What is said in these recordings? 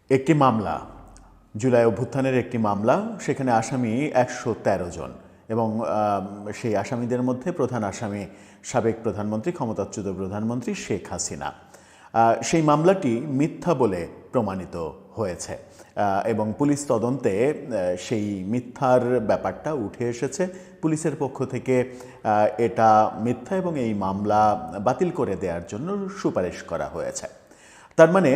একটি মামলা, জুলাই অভ্যুত্থানের একটি মামলা, সেখানে আসামি ১১৩ জন এবং সেই আসামিদের মধ্যে প্রধান আসামি সাবেক প্রধানমন্ত্রী, ক্ষমতাচ্যুত প্রধানমন্ত্রী শেখ হাসিনা। সেই মামলাটি মিথ্যা বলে প্রমাণিত হয়েছে এবং পুলিশ তদন্তে সেই মিথ্যার ব্যাপারটা উঠে এসেছে। পুলিশের পক্ষ থেকে এটা মিথ্যা এবং এই মামলা বাতিল করে দেওয়ার জন্য সুপারিশ করা হয়েছে। তার মানে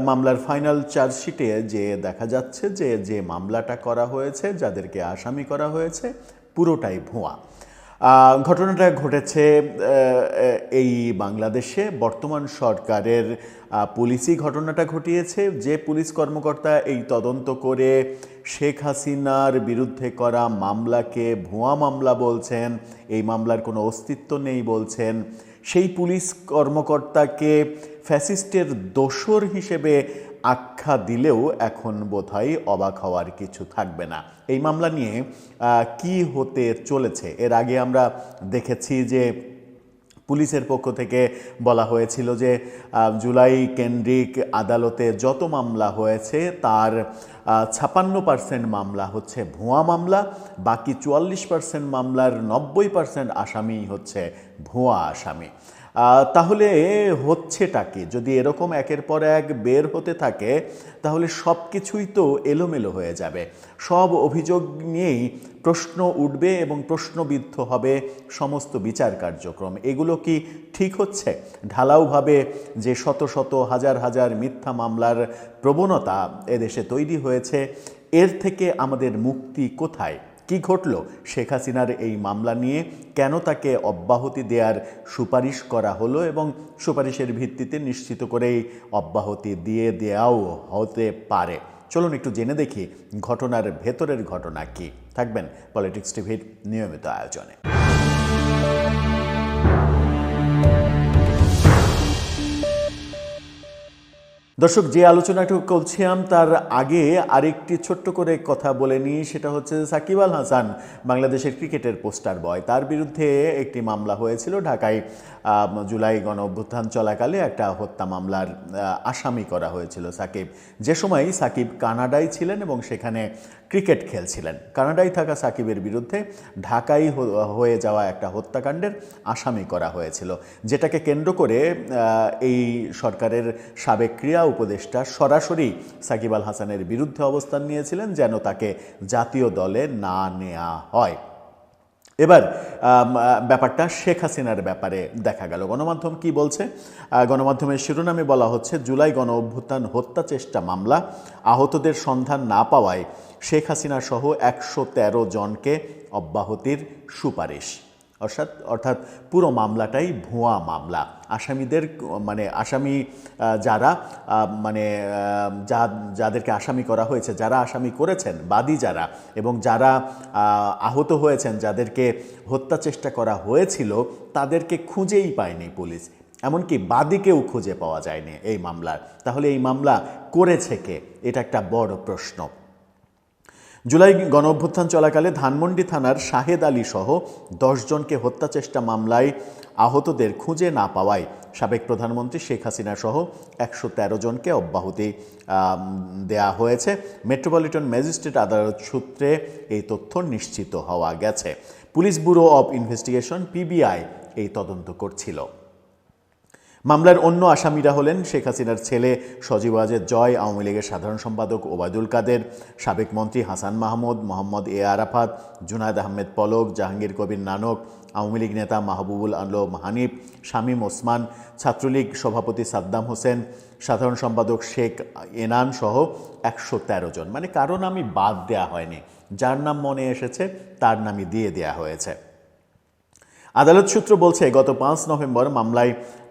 মামলার ফাইনাল চার্জশিটে যে দেখা যাচ্ছে যে মামলাটা করা হয়েছে, যাদেরকে আসামি করা হয়েছে, পুরোটাই ভুয়া। ঘটনাটা ঘটেছে এই বাংলাদেশে বর্তমান সরকারের পুলিশই ঘটনাটা ঘটিয়েছে। যে পুলিশ কর্মকর্তা এই তদন্ত করে শেখ হাসিনার বিরুদ্ধে করা মামলাকে ভুয়া মামলা বলছেন, এই মামলার কোনো অস্তিত্ব নেই বলছেন, সেই পুলিশ কর্মকর্তাকে ফ্যাসিস্টের দোসর হিসেবে আখ্যা দিলেও এখন বোধহয় অবাক হওয়ার কিছু থাকবে না। এই মামলা নিয়ে কি হতে চলেছে, এর আগে আমরা দেখেছি যে পুলিশের পক্ষ থেকে বলা হয়েছিল যে জুলাই কেন্দ্রিক আদালতে যত মামলা হয়েছে তার ৫৬% মামলা হচ্ছে ভুয়া মামলা, বাকি ৪৪% মামলার ৯০% আসামি হচ্ছে ভুয়া আসামি। তাহলে হচ্ছেটা কি? যদি এরকম একের পর এক বের হতে থাকে তাহলে সব কিছুই তো এলোমেলো হয়ে যাবে। সব অভিযোগ নিয়েই প্রশ্ন উঠবে এবং প্রশ্নবিদ্ধ হবে সমস্ত বিচার কার্যক্রম। এগুলো কি ঠিক হচ্ছে? ঢালাওভাবে যে শত শত হাজার হাজার মিথ্যা মামলার প্রবণতা এদেশে তৈরি হয়েছে, এর থেকে আমাদের মুক্তি কোথায়? কি ঘটল শেখ হাসিনার এই মামলা নিয়ে? কেন তাকে অব্যাহতি দেওয়ার সুপারিশ করা হলো এবং সুপারিশের ভিত্তিতে নিশ্চিত করেই অব্যাহতি দিয়ে দেওয়াও হতে পারে? চলুন একটু জেনে দেখি ঘটনার ভেতরের ঘটনা কি। থাকবেন পলিটিক্স টিভির নিয়মিত আয়োজনে। দর্শক, যে আলোচনাটা করছিলাম তার আগে আরেকটি ছোট্ট করে কথা বলে নিই। সেটা হচ্ছে সাকিব আল হাসান, বাংলাদেশের ক্রিকেটের পোস্টার বয়, তার বিরুদ্ধে একটি মামলা হয়েছিল ঢাকায়। জুলাই গণ অভ্যুত্থান চলাকালে একটা হত্যা মামলার আসামি করা হয়েছিল সাকিব। যে সময় সাকিব কানাডায় ছিলেন এবং সেখানে ক্রিকেট খেলছিলেন। কানাডায় থাকা সাকিবের বিরুদ্ধে ঢাকায় হয়ে যাওয়া একটা হত্যাকাণ্ডের আসামি করা হয়েছিল, যেটাকে কেন্দ্র করে এই সরকারের সাবেক ক্রীড়া উপদেষ্টা সরাসরি সাকিব আল হাসানের বিরুদ্ধে অবস্থান নিয়েছিলেন যেন তাকে জাতীয় দলে না নেওয়া হয়। এবার ব্যাপারটা শেখ হাসিনার ব্যাপারে দেখা গেল। গণমাধ্যম কি বলছে? গণমাধ্যমের শিরোনামে বলা হচ্ছে, জুলাই গণ অভ্যুত্থান হত্যা চেষ্টা মামলা, আহতদের সন্ধান না পাওয়ায় শেখ হাসিনা সহ ১১৩ জনকে অব্যাহতির সুপারিশ। অর্থাৎ পুরো মামলাটাই ভুয়া মামলা। আসামিদের আসামি যারা যাদেরকে আসামি করা হয়েছে, যারা আসামি করেছেন, বাদী যারা, এবং যারা আহত হয়েছেন, যাদেরকে হত্যা চেষ্টা করা হয়েছিল, তাদেরকে খুঁজেই পায়নি পুলিশ। এমনকি বাদীকেও খুঁজে পাওয়া যায়নি এই মামলার। তাহলে এই মামলা করেছে কে? এটা একটা বড় প্রশ্ন। জুলাই গণ অভ্যুত্থান চলাকালে ধানমন্ডি থানার শাহেদ আলী সহ ১০ জনকে হত্যা চেষ্টা মামলায় আহতদের খুঁজে না পাওয়ায় সাবেক প্রধানমন্ত্রী শেখ হাসিনা সহ ১১৩ জনকে অব্যাহতি দেয়া হয়েছে। মেট্রোপলিটন ম্যাজিস্ট্রেট আদালত সূত্রে এই তথ্য নিশ্চিত হওয়া গেছে। Police bureau of investigation PBI এই তদন্ত করছিল। মামলার অন্য আসামিরা হলেন শেখ হাসিনার ছেলে সজীব ওয়াজেদ জয়, আওয়ামী লীগের সাধারণ সম্পাদক ওবায়দুল কাদের, সাবেক মন্ত্রী হাসান মাহমুদ, মোহাম্মদ এ আরাফাত, জুনায়েদ আহমেদ পলক, জাহাঙ্গীর কবির নানক, আওয়ামী লীগ নেতা মাহবুবুল আলম হানিফ, শামীম ওসমান, ছাত্রলীগ সভাপতি সাদ্দাম হোসেন, সাধারণ সম্পাদক শেখ এনান সহ ১১৩ জন। কারো নামই বাদ দেয়া হয়নি, যার নাম মনে এসেছে তার নামই দিয়ে দেয়া হয়েছে। আদালত সূত্র বলছে, গত ৫ নভেম্বর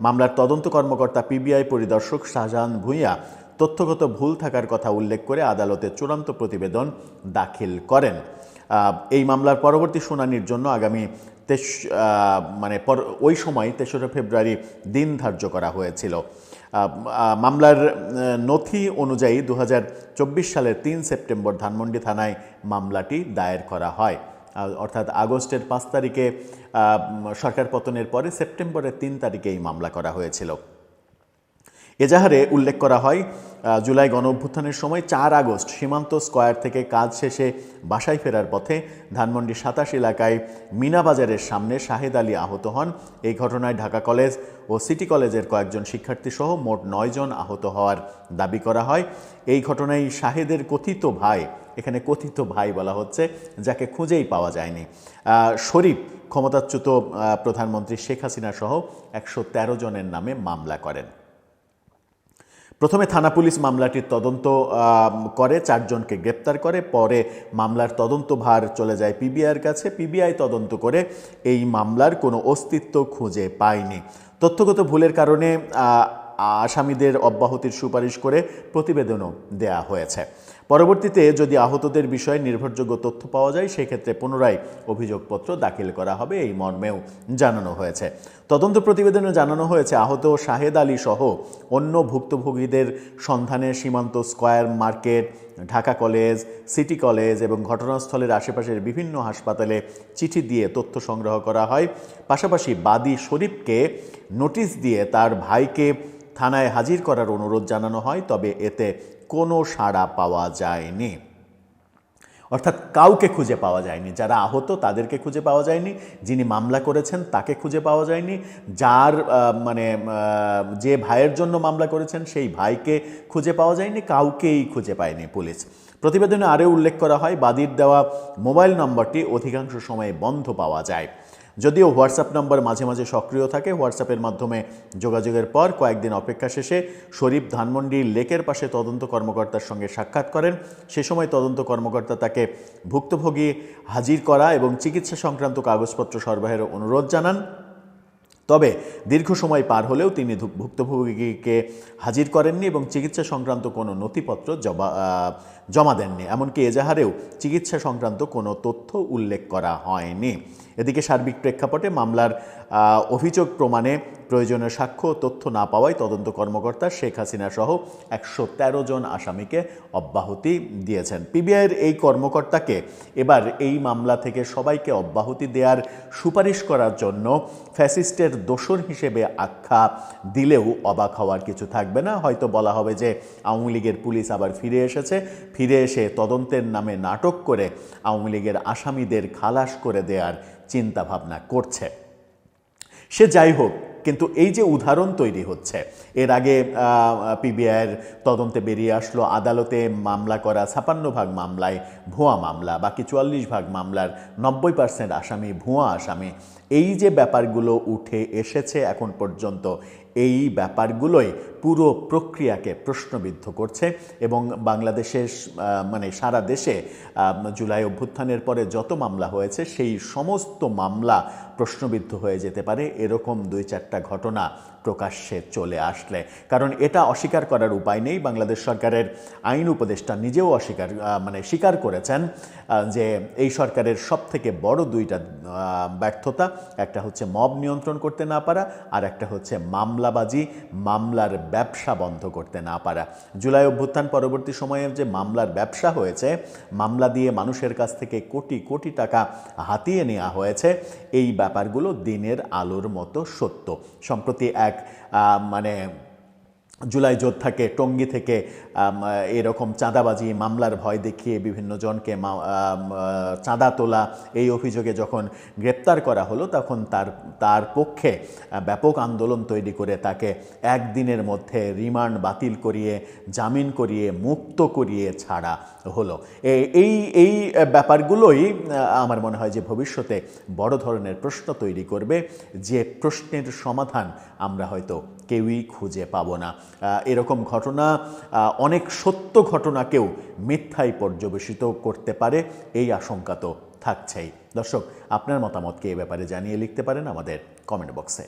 মামলার তদন্ত কর্মকর্তা পিবিআই পরিদর্শক শাহজাহান ভূঁইয়া তথ্যগত ভুল থাকার কথা উল্লেখ করে আদালতে চূড়ান্ত প্রতিবেদন দাখিল করেন। এই মামলার পরবর্তী শুনানির জন্য আগামী ওই সময় ৩রা ফেব্রুয়ারি দিন ধার্য করা হয়েছিল। মামলার নথি অনুযায়ী ২০২৪ সালের ৩ সেপ্টেম্বর ধানমন্ডি থানায় মামলাটি দায়ের করা হয়। অর্থাৎ আগস্টের ৫ তারিখে সরকার পতনের পরে সেপ্টেম্বরের ৩ তারিখে এই মামলা করা হয়েছিল। এজাহারে উল্লেখ করা হয় জুলাই গণ অভ্যুত্থানের সময় 4 আগস্ট সীমান্ত স্কয়ার থেকে কাজ শেষে বাসায় ফেরার পথে ধানমন্ডি 27 এলাকায় মিনা বাজারের সামনে শাহেদ আলী আহত হন। এই ঘটনায় ঢাকা কলেজ ও সিটি কলেজের কয়েকজন শিক্ষার্থী সহ মোট 9 জন আহত হওয়ার দাবি করা হয়। এই ঘটনায় শাহেদের কথিত ভাই, এখানে কথিত ভাই বলা হচ্ছে, যাকে খুঁজেই পাওয়া যায়নি, শরীফ ক্ষমতাচ্যুত প্রধানমন্ত্রী শেখ হাসিনা সহ 113 জনের নামে মামলা করেন। প্রথমে থানা পুলিশ মামলাটির তদন্ত করে 4 জনকে গ্রেপ্তার করে। পরে মামলার তদন্তভার চলে যায় পিবিআইয়ের কাছে। পিবিআই তদন্ত করে এই মামলার কোনো অস্তিত্ব খুঁজে পায়নি। তথ্যগত ভুলের কারণে আসামিদের অব্যাহতির সুপারিশ করে প্রতিবেদনও দেয়া হয়েছে। পরবর্তীতে যদি আহতদের বিষয়ে নির্ভরযোগ্য তথ্য পাওয়া যায়, সেক্ষেত্রে পুনরায় অভিযোগপত্র দাখিল করা হবে, এই মর্মেও জানানো হয়েছে। তদন্ত প্রতিবেদনে জানানো হয়েছে, আহত শাহেদ আলী সহ অন্য ভুক্তভোগীদের সন্ধানে সীমান্ত square market, Dhaka college, city college এবং ঘটনাস্থলের আশেপাশের বিভিন্ন হাসপাতালে চিঠি দিয়ে তথ্য সংগ্রহ করা হয়। পাশাপাশি বাদী শরীফকে নোটিশ দিয়ে তার ভাইকে থানায় হাজির করার অনুরোধ জানানো হয়, তবে এতে কোনো সাড়া পাওয়া যায়নি। অর্থাৎ কাউকে খুঁজে পাওয়া যায়নি। যারা আহত তাদেরকে খুঁজে পাওয়া যায়নি, যিনি মামলা করেছেন তাকে খুঁজে পাওয়া যায়নি, যার যে ভাইয়ের জন্য মামলা করেছেন সেই ভাইকে খুঁজে পাওয়া যায়নি, কাউকেই খুঁজে পায়নি পুলিশ। প্রতিবেদনে আরও উল্লেখ করা হয়, বাদীর দেওয়া মোবাইল নম্বরটি অধিকাংশ সময়ে বন্ধ পাওয়া যায়। যদিও হোয়াটসঅ্যাপ নম্বর মাঝে মাঝে সক্রিয় থাকে। হোয়াটসঅ্যাপের মাধ্যমে যোগাযোগের পর কয়েকদিন অপেক্ষা শেষে শরীফ ধানমন্ডি লেকের পাশে তদন্ত কর্মকর্তার সঙ্গে সাক্ষাৎ করেন। সে সময় তদন্ত কর্মকর্তা তাকে ভুক্তভোগী হাজির করা এবং চিকিৎসা সংক্রান্ত কাগজপত্র সরবরাহের অনুরোধ জানান। তবে দীর্ঘ সময় পার হলেও তিনি ভুক্তভোগীকে হাজির করেননি এবং চিকিৎসা সংক্রান্ত কোনো নথিপত্র জমা দেননি। এমনকি এজাহারেও চিকিৎসা সংক্রান্ত কোনো তথ্য উল্লেখ করা হয়নি। এদিকে সার্বিক প্রেক্ষাপটে মামলার অভিযোগ প্রমাণে প্রয়োজনীয় সাক্ষ্য ও তথ্য না পাওয়ায় তদন্ত কর্মকর্তা শেখ হাসিনা সহ 113 জন আসামিকে অব্যাহতি দিয়েছেন। পিবিআইয়ের এই কর্মকর্তাকে এবার এই মামলা থেকে সবাইকে অব্যাহতি দেওয়ার সুপারিশ করার জন্য ফ্যাসিস্টের দোসর হিসেবে আখ্যা দিলেও অবাক হওয়ার কিছু থাকবে না। হয়তো বলা হবে যে আওয়ামী লীগের পুলিশ আবার ফিরে এসেছে, ফিরে এসে তদন্তের নামে নাটক করে আওয়ামী লীগের আসামিদের খালাস করে দেওয়ার চিন্তা ভাবনা করছে। সে যাই হোক, কিন্তু এই যে উদাহরণ তৈরি হচ্ছে, এর আগে পিবিআইয়ের তদন্তে বেরিয়ে আসলো আদালতে মামলা করা 56% মামলায় ভুয়া মামলা, বাকি 44% মামলার 90% আসামি ভুয়া আসামি। এই যে ব্যাপারগুলো উঠে এসেছে এখন পর্যন্ত, এই ব্যাপারগুলোই পুরো প্রক্রিয়াকে প্রশ্নবিদ্ধ করছে এবং বাংলাদেশের সারা দেশে জুলাই অভ্যুত্থানের পরে যত মামলা হয়েছে সেই সমস্ত মামলা প্রশ্নবিদ্ধ হয়ে যেতে পারে এরকম 2-4টা ঘটনা প্রকাশ্যে চলে আসলে। কারণ এটা অস্বীকার করার উপায় নেই। বাংলাদেশ সরকারের আইন উপদেষ্টা নিজেও স্বীকার করেছেন যে এই সরকারের সবথেকে বড় 2টা ব্যর্থতা, একটা হচ্ছে মব নিয়ন্ত্রণ করতে না পারা, আর একটা হচ্ছে মামলাবাজি, মামলার ব্যবসা বন্ধ করতে না পারা। জুলাই অভ্যুত্থান পরবর্তী সময়ে যে মামলার ব্যবসা হয়েছে, মামলা দিয়ে মানুষের কাছ থেকে কোটি কোটি টাকা হাতিয়ে নেওয়া হয়েছে, এই ব্যাপারগুলো দিনের আলোর মতো সত্য। সম্প্রতি এক জুলাই যোদ্ধাকে টঙ্গী থেকে এরকম চাঁদাবাজি মামলার ভয় দেখিয়ে বিভিন্ন জনকে চাঁদা তোলা এই অভিযোগে যখন গ্রেপ্তার করা হলো, তখন তার পক্ষে ব্যাপক আন্দোলন তৈরি করে তাকে একদিনের মধ্যে রিমান্ড বাতিল করিয়ে, জামিন করিয়ে, মুক্ত করিয়ে ছাড়া হলো। এই ব্যাপারগুলোই আমার মনে হয় যে ভবিষ্যতে বড় ধরনের প্রশ্ন তৈরি করবে, যে প্রশ্নের সমাধান আমরা হয়তো কেউই খুঁজে পাবো না। এরকম ঘটনা, অনেক সত্য ঘটনাকেও মিথ্যায় পর্যবেসিত করতে পারে, এই আশঙ্কা তো থাকছেই। দর্শক, আপনার মতামতকে এ ব্যাপারে জানিয়ে লিখতে পারেন আমাদের কমেন্ট বক্সে।